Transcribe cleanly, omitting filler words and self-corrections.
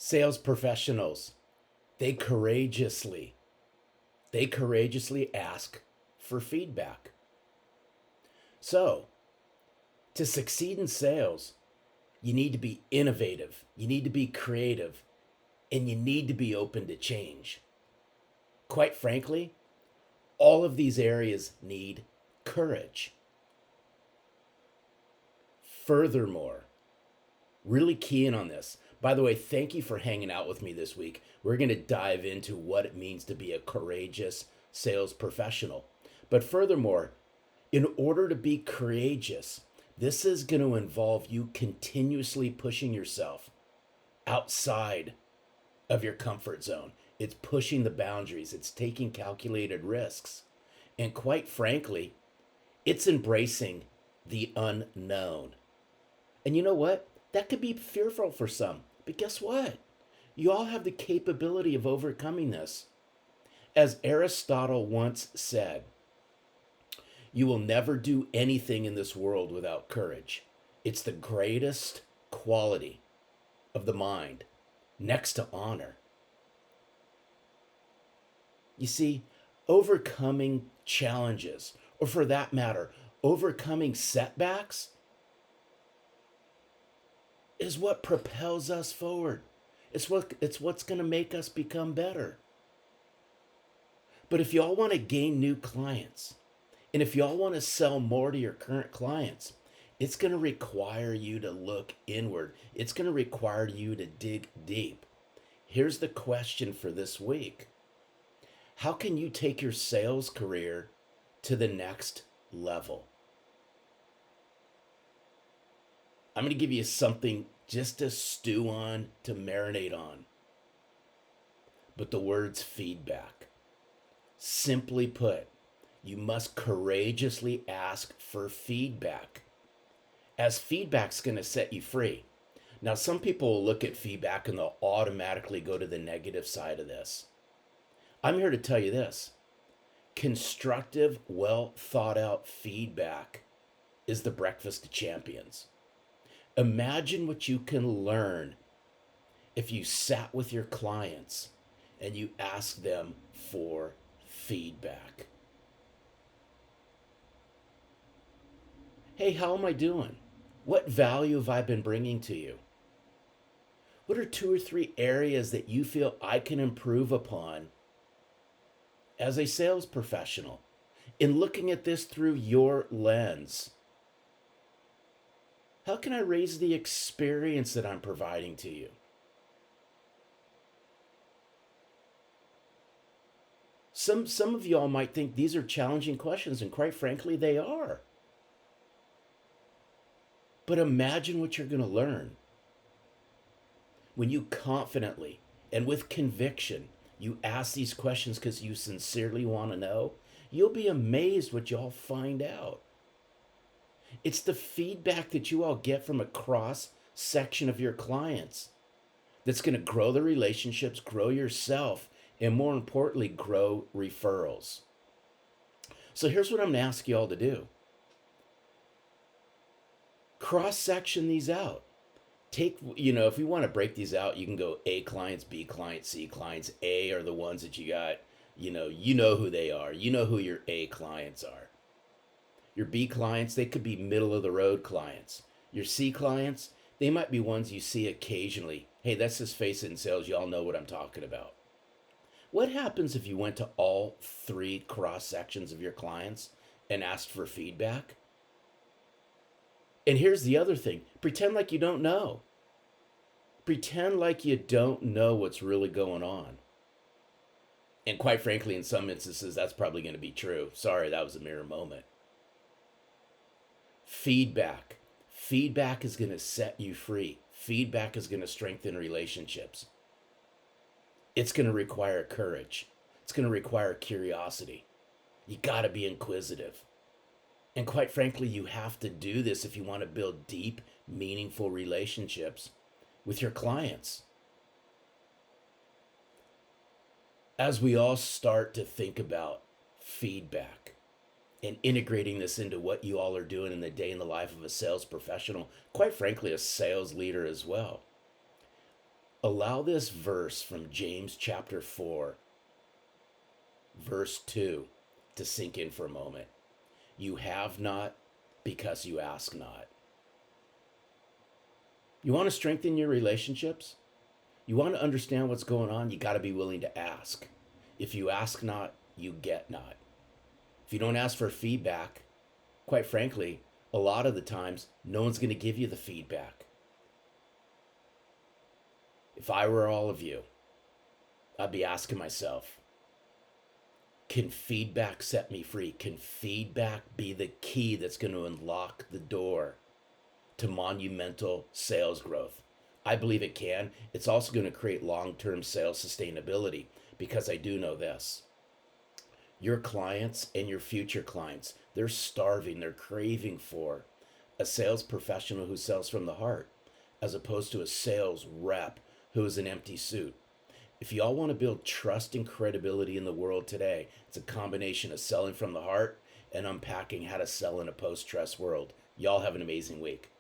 Sales professionals, they courageously, they courageously ask for feedback. So, to succeed in sales, you need to be innovative, you need to be creative, and you need to be open to change. Quite frankly, all of these areas need courage. Furthermore, really keying on this. By the way, thank you for hanging out with me this week. We're going to dive into what it means to be a courageous sales professional. But furthermore, in order to be courageous, this is going to involve you continuously pushing yourself outside of your comfort zone. It's pushing the boundaries, it's taking calculated risks. And quite frankly, it's embracing the unknown. And you know what? That could be fearful for some. But guess what? You all have the capability of overcoming this. As Aristotle once said, you will never do anything in this world without courage. It's the greatest quality of the mind, next to honor. You see, overcoming challenges, or for that matter, overcoming setbacks, is what propels us forward. It's what's going to make us become better. But if y'all want to gain new clients, and if y'all want to sell more to your current clients, it's going to require you to look inward. It's going to require you to dig deep. Here's the question for this week. How can you take your sales career to the next level? I'm going to give you something just to stew on, to marinate on. But the word's feedback. Simply put, you must courageously ask for feedback, as feedback's going to set you free. Now, some people will look at feedback and they'll automatically go to the negative side of this. I'm here to tell you this. Constructive, well thought out feedback is the breakfast of champions. Imagine what you can learn if you sat with your clients and you asked them for feedback. Hey, how am I doing? What value have I been bringing to you? What are 2 or 3 areas that you feel I can improve upon as a sales professional in looking at this through your lens? How can I raise the experience that I'm providing to you? Some of y'all might think these are challenging questions, and quite frankly, they are. But imagine what you're going to learn when you confidently and with conviction you ask these questions because you sincerely want to know. You'll be amazed what y'all find out. It's the feedback that you all get from a cross section of your clients that's going to grow the relationships, grow yourself, and more importantly, grow referrals. So here's what I'm going to ask you all to do. Cross section these out. If we want to break these out, you can go A clients, B clients, C clients. A are the ones that you got, you know who they are. You know who your A clients are. Your B clients, they could be middle of the road clients. Your C clients, they might be ones you see occasionally. Hey, let's just face it, in sales, y'all know what I'm talking about. What happens if you went to all 3 cross sections of your clients and asked for feedback? And here's the other thing. Pretend like you don't know. Pretend like you don't know what's really going on. And quite frankly, in some instances, that's probably going to be true. Sorry, that was a mirror moment. Feedback. Feedback is going to set you free. Feedback is going to strengthen relationships. It's going to require courage. It's going to require curiosity. You got to be inquisitive. And quite frankly, you have to do this if you want to build deep, meaningful relationships with your clients. As we all start to think about feedback and integrating this into what you all are doing in the day in the life of a sales professional, quite frankly, a sales leader as well, Allow this verse from James chapter 4, verse 2 to sink in for a moment. You have not because you ask not. You want to strengthen your relationships? You want to understand what's going on? You got to be willing to ask. If you ask not, you get not. If you don't ask for feedback, quite frankly, a lot of the times, no one's going to give you the feedback. If I were all of you, I'd be asking myself, can feedback set me free? Can feedback be the key that's going to unlock the door to monumental sales growth? I believe it can. It's also going to create long-term sales sustainability, because I do know this. Your clients and your future clients, they're starving, they're craving for a sales professional who sells from the heart, as opposed to a sales rep who is an empty suit. If y'all want to build trust and credibility in the world today, it's a combination of selling from the heart and unpacking how to sell in a post-trust world. Y'all have an amazing week.